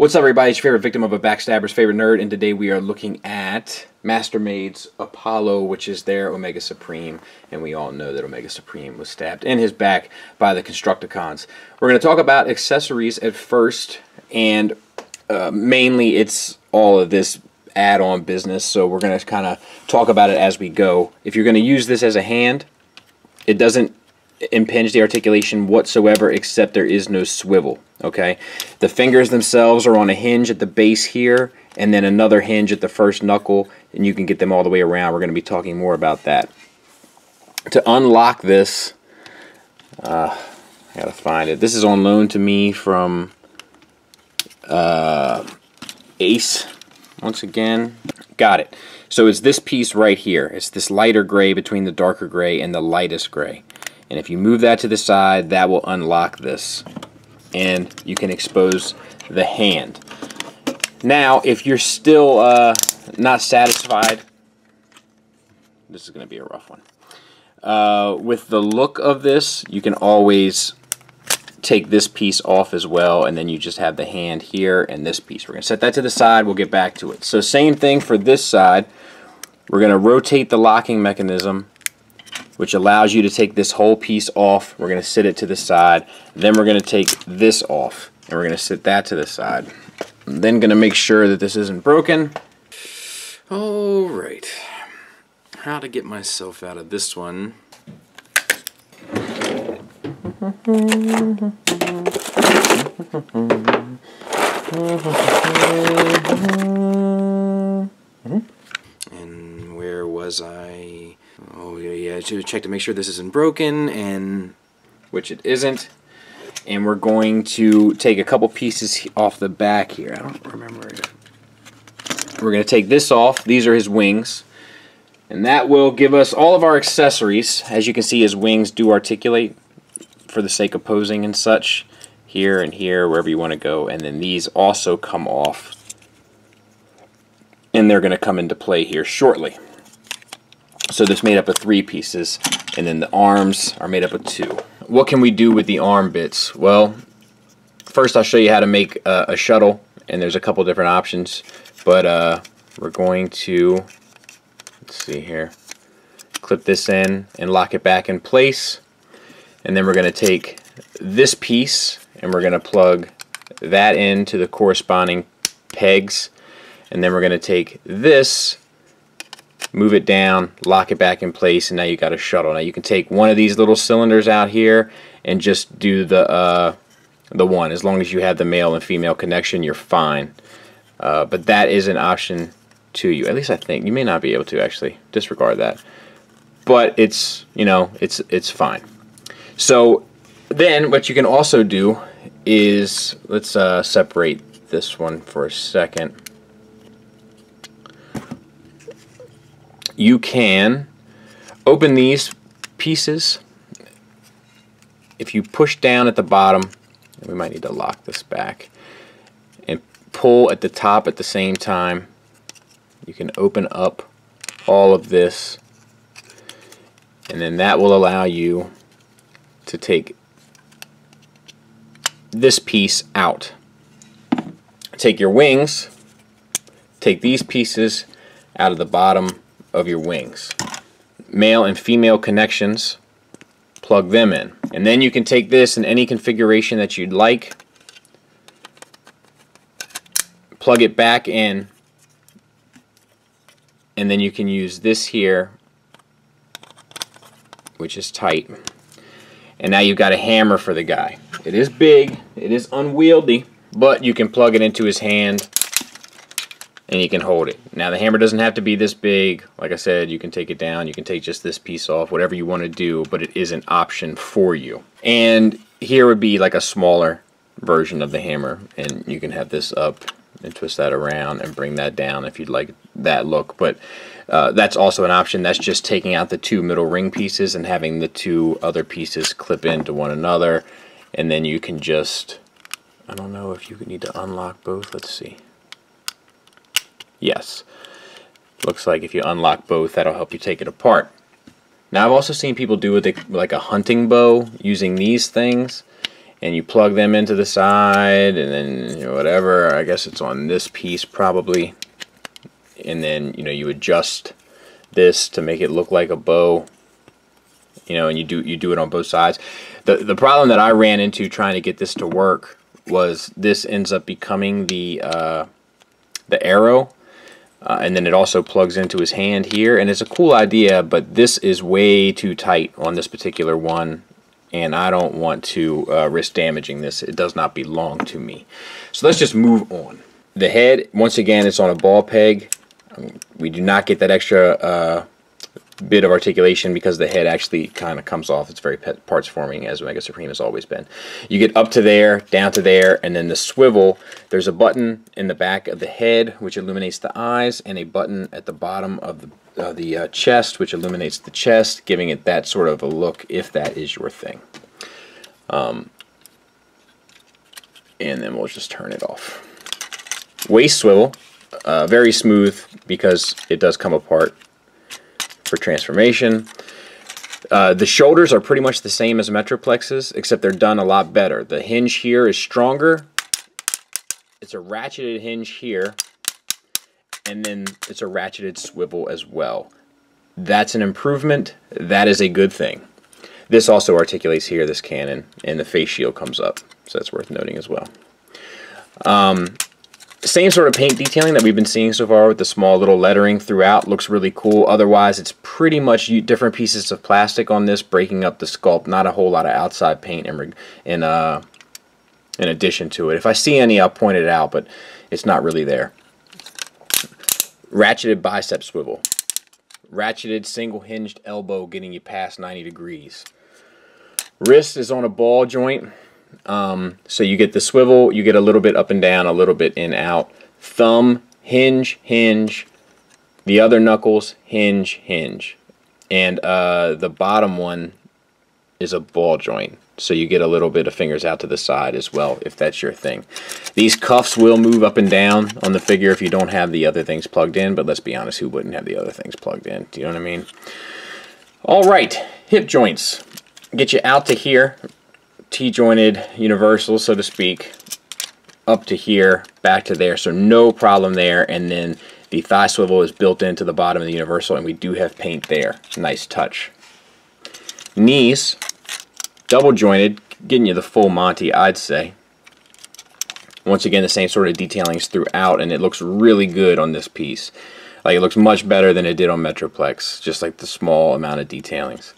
What's up, everybody? It's your favorite victim of a backstabber's favorite nerd, and today we are looking at Mastermade's Apollo, which is their Omega Supreme, and we all know that Omega Supreme was stabbed in his back by the Constructicons. We're going to talk about accessories at first, and mainly it's all of this add-on business, so we're going to kind of talk about it as we go. If you're going to use this as a hand, it doesn't impinge the articulation whatsoever, except there is no swivel. Okay, the fingers themselves are on a hinge at the base here, and then another hinge at the first knuckle, and you can get them all the way around. We're going to be talking more about that. To unlock this, I gotta find it. This is on loan to me from Ace. Once again, got it. So it's this piece right here. It's this lighter gray between the darker gray and the lightest gray. And if you move that to the side, that will unlock this, and you can expose the hand. Now, if you're still not satisfied, this is going to be a rough one. With the look of this, you can always take this piece off as well, and then you just have the hand here and this piece. We're going to set that to the side. We'll get back to it. So same thing for this side. We're going to rotate the locking mechanism, which allows you to take this whole piece off. We're going to sit it to the side. Then we're going to take this off, and we're going to sit that to the side. I'm then going to make sure that this isn't broken. All right. How to get myself out of this one. And where was I? Oh yeah, I should check to make sure this isn't broken, and which it isn't. And we're going to take a couple pieces off the back here. I don't remember it. We're going to take this off. These are his wings, and that will give us all of our accessories. As you can see, his wings do articulate for the sake of posing and such. Here and here, wherever you want to go. And then these also come off, and they're going to come into play here shortly. So this made up of 3 pieces, and then the arms are made up of 2. What can we do with the arm bits? Well, first I'll show you how to make a shuttle, and there's a couple different options, but we're going to, let's see here, clip this in and lock it back in place, and then we're going to take this piece and we're going to plug that into the corresponding pegs, and then we're going to take this, move it down, lock it back in place, and now you got a shuttle. Now you can take one of these little cylinders out here and just do the one. As long as you have the male and female connection, you're fine. But that is an option to you. At least I think. You may not be able to actually. Disregard that. But it's, you know, it's fine. So then what you can also do is, let's separate this one for a second. You can open these pieces. If you push down at the bottom, we might need to lock this back, and pull at the top at the same time, you can open up all of this, and then that will allow you to take this piece out. Take your wings, take these pieces out of the bottom of your wings. Male and female connections, plug them in. And then you can take this in any configuration that you'd like, plug it back in, and then you can use this here, which is tight. And now you've got a hammer for the guy. It is big, it is unwieldy, but you can plug it into his hand and you can hold it. Now the hammer doesn't have to be this big. Like I said, you can take it down, you can take just this piece off, whatever you want to do, but it is an option for you. And here would be like a smaller version of the hammer, and you can have this up and twist that around and bring that down if you'd like that look. But that's also an option. That's just taking out the 2 middle ring pieces and having the 2 other pieces clip into one another, and then you can just, I don't know if you need to unlock both. Let's see. Yes. Looks like if you unlock both, that'll help you take it apart. Now I've also seen people do it like a hunting bow using these things, and you plug them into the side, and then, you know, whatever, I guess it's on this piece probably, and then, you know, you adjust this to make it look like a bow, you know, and you do it on both sides. The problem that I ran into trying to get this to work was this ends up becoming the arrow, and then it also plugs into his hand here, and it's a cool idea, but this is way too tight on this particular one, and I don't want to risk damaging this. It does not belong to me. So let's just move on. The head, once again, it's on a ball peg. We do not get that extra bit of articulation because the head actually kind of comes off. It's very parts forming, as Omega Supreme has always been. You get up to there, down to there, and then the swivel. There's a button in the back of the head which illuminates the eyes, and a button at the bottom of the chest which illuminates the chest, giving it that sort of a look if that is your thing. And then we'll just turn it off. Waist swivel, very smooth because it does come apart for transformation. The shoulders are pretty much the same as Metroplex's, except they're done a lot better. The hinge here is stronger. It's a ratcheted hinge here, and then it's a ratcheted swivel as well. That's an improvement. That is a good thing. This also articulates here, this cannon, and the face shield comes up, so that's worth noting as well. Same sort of paint detailing that we've been seeing so far with the small little lettering throughout. Looks really cool. Otherwise, it's pretty much different pieces of plastic on this, breaking up the sculpt. Not a whole lot of outside paint in addition to it. If I see any, I'll point it out, but it's not really there. Ratcheted bicep swivel. Ratcheted single hinged elbow getting you past 90 degrees. Wrist is on a ball joint. So you get the swivel, you get a little bit up and down, a little bit in, out. Thumb, hinge, hinge. The other knuckles, hinge, hinge. And the bottom one is a ball joint. So you get a little bit of fingers out to the side as well, if that's your thing. These cuffs will move up and down on the figure if you don't have the other things plugged in, but let's be honest, who wouldn't have the other things plugged in? Do you know what I mean? Alright, hip joints. Get you out to here. T-jointed universal, so to speak, up to here, back to there, so no problem there. And then the thigh swivel is built into the bottom of the universal, and we do have paint there. Nice touch. Knees, double jointed, getting you the full Monty, I'd say. Once again, the same sort of detailings throughout, and it looks really good on this piece. Like, it looks much better than it did on Metroplex, just like the small amount of detailings.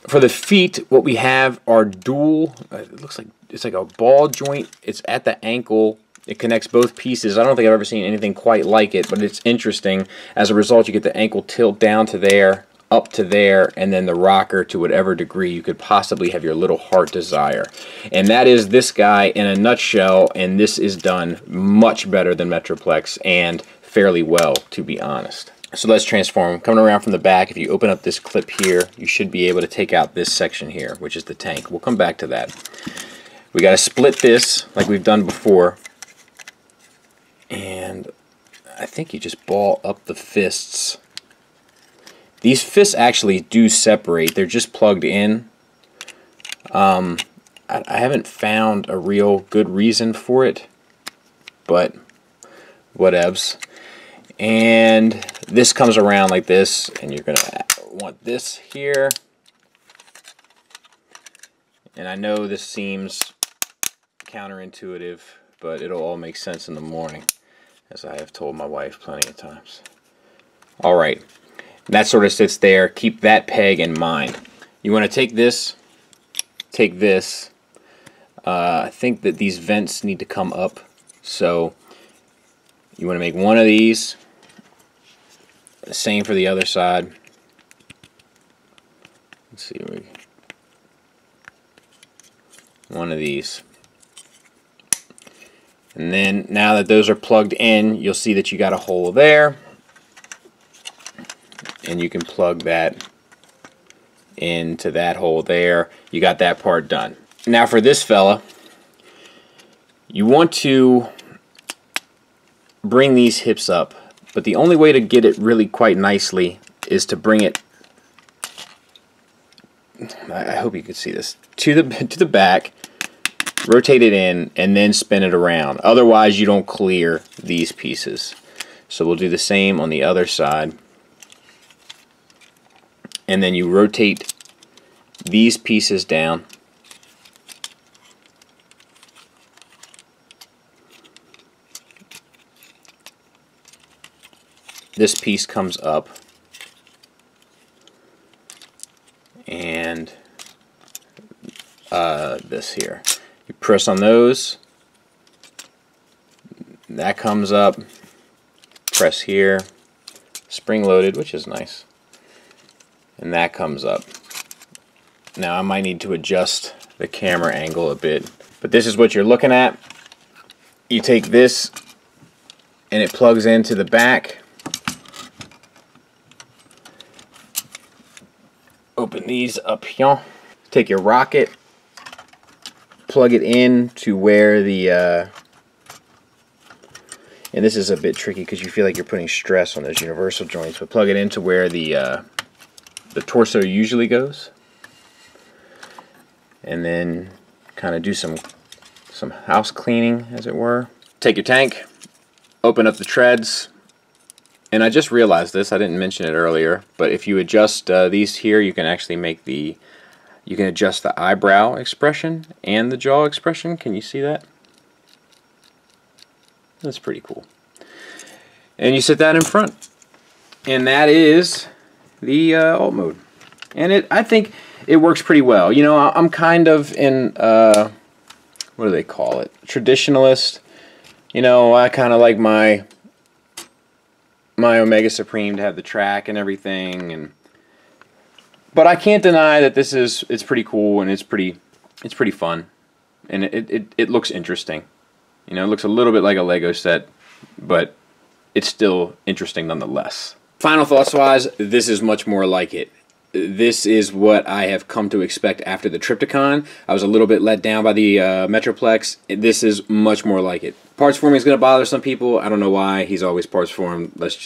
For the feet, what we have are dual, it looks like it's like a ball joint. It's at the ankle. It connects both pieces. I don't think I've ever seen anything quite like it, but it's interesting. As a result, you get the ankle tilt down to there, up to there, and then the rocker to whatever degree you could possibly have your little heart desire. And that is this guy in a nutshell, and this is done much better than Metroplex, and fairly well, to be honest. So let's transform. Coming around from the back, if you open up this clip here, you should be able to take out this section here, which is the tank. We'll come back to that. We got to split this like we've done before. And I think you just ball up the fists. These fists actually do separate. They're just plugged in. I haven't found a real good reason for it, but whatevs. And this comes around like this, and you're going to want this here. And I know this seems counterintuitive, but it'll all make sense in the morning, as I have told my wife plenty of times. Alright, that sort of sits there. Keep that peg in mind. You want to take this. I think that these vents need to come up, so you want to make one of these. Same for the other side. Let's see, one of these. And then now that those are plugged in, you'll see that you got a hole there. And you can plug that into that hole there. You got that part done. Now for this fella, you want to bring these hips up. But the only way to get it really quite nicely is to bring it, I hope you can see this, to the back, rotate it in, and then spin it around. Otherwise, you don't clear these pieces. So we'll do the same on the other side. And then you rotate these pieces down. This piece comes up. And this here. You press on those. That comes up. Press here. Spring loaded, which is nice. And that comes up. Now I might need to adjust the camera angle a bit, but this is what you're looking at. You take this and it plugs into the back. Open these up here. Take your rocket, plug it in to where the and this is a bit tricky because you feel like you're putting stress on those universal joints, but plug it into where the torso usually goes, and then kind of do some house cleaning, as it were. Take your tank, open up the treads, and I just realized this, I didn't mention it earlier, but if you adjust these here, you can actually make you can adjust the eyebrow expression and the jaw expression. Can you see that? That's pretty cool. And you set that in front, and that is the alt mode, and I think it works pretty well. You know, I'm kind of in what do they call it? Traditionalist. You know, I kind of like my Omega Supreme to have the track and everything, but I can't deny that it's pretty cool, and it's pretty fun, and it looks interesting. You know, it looks a little bit like a Lego set, but it's still interesting nonetheless. Final thoughts wise, this is much more like it. This is what I have come to expect after the Trypticon. I was a little bit let down by the Metroplex. This is much more like it. Parts forming is going to bother some people. I don't know why. He's always parts formed. Let's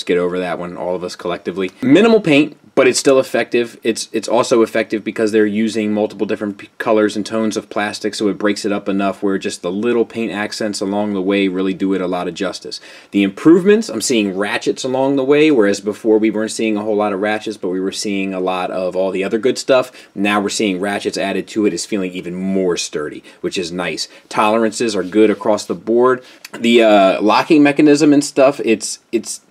get over that one, all of us collectively. Minimal paint, but it's still effective. It's also effective because they're using multiple different colors and tones of plastic, so it breaks it up enough where just the little paint accents along the way really do it a lot of justice. The improvements, I'm seeing ratchets along the way, whereas before we weren't seeing a whole lot of ratchets, but we were seeing a lot of all the other good stuff. Now we're seeing ratchets added to it. It's feeling even more sturdy, which is nice. Tolerances are good across the board. The locking mechanism and stuff, it's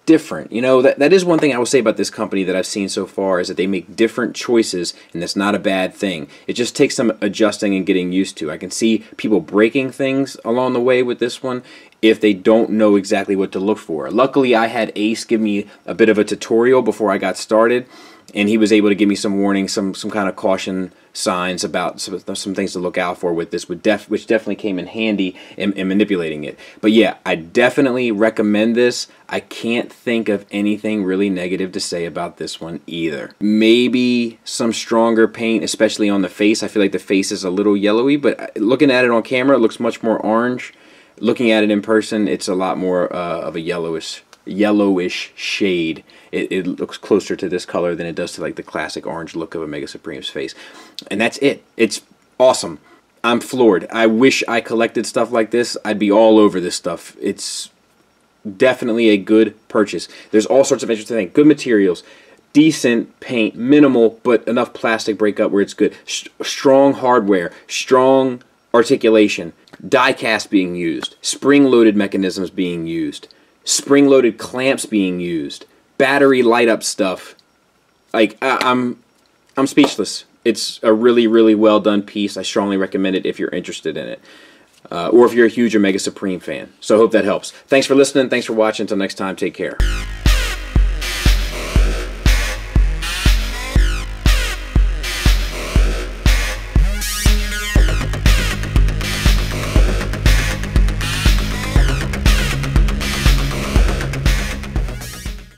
different. You know, that is one thing I will say about this company that I've seen so far, is that they make different choices, and that's not a bad thing. It just takes some adjusting and getting used to. I can see people breaking things along the way with this one if they don't know exactly what to look for. Luckily, I had Ace give me a bit of a tutorial before I got started, and he was able to give me some warnings, some kind of caution signs about some things to look out for with this, which definitely came in handy in manipulating it. But yeah, I definitely recommend this. I can't think of anything really negative to say about this one either. Maybe some stronger paint, especially on the face. I feel like the face is a little yellowy, but looking at it on camera, it looks much more orange. Looking at it in person, it's a lot more of a yellowish shade. It looks closer to this color than it does to like the classic orange look of Omega Supreme's face. And that's it. It's awesome. I'm floored. I wish I collected stuff like this. I'd be all over this stuff. It's definitely a good purchase. There's all sorts of interesting things. Good materials, decent paint, minimal, but enough plastic breakup where it's good. Strong hardware, strong articulation, die cast being used, spring-loaded mechanisms being used, spring-loaded clamps being used, battery light-up stuff. Like, I'm speechless. It's a really, really well-done piece. I strongly recommend it if you're interested in it, or if you're a huge Omega Supreme fan. So I hope that helps. Thanks for listening. Thanks for watching. Until next time, take care.